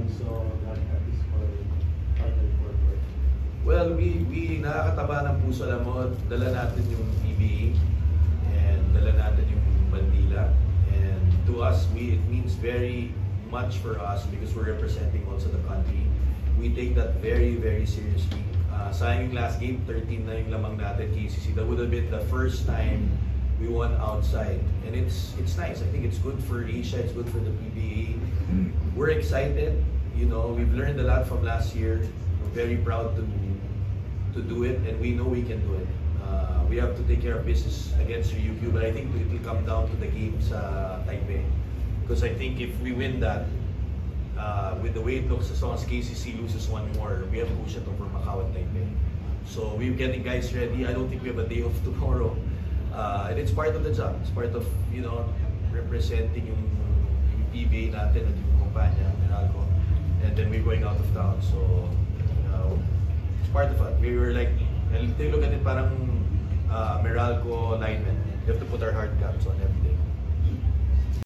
we saw that is for partner forward? Well, we nakakataba ng puso, alam mo, dala natin yung PBA and dala natin yung bandila. And to us, it means very much for us because we're representing also the country. We take that very, very seriously. Sayang yung last game, 13 na yung lamang natin, KCC. That would have been the first time we won outside. And it's nice. I think it's good for Asia, it's good for the PBA. We're excited. You know, we've learned a lot from last year. We're very proud to do it, and we know we can do it. We have to take care of business against Ryukyu, but I think it will come down to the game sa Taipei. Because I think if we win that, with the way it looks, as long as KCC loses one more, we have to push it over Macau and Taipei. So we're getting guys ready. I don't think we have a day off tomorrow. And it's part of the job. It's part of, you know, representing yung PBA natin at yung kumpanya, Meralco. And then we're going out of town. So, it's part of it. We were like, take a look at it, parang Meralco linemen. We have to put our hard caps on everything.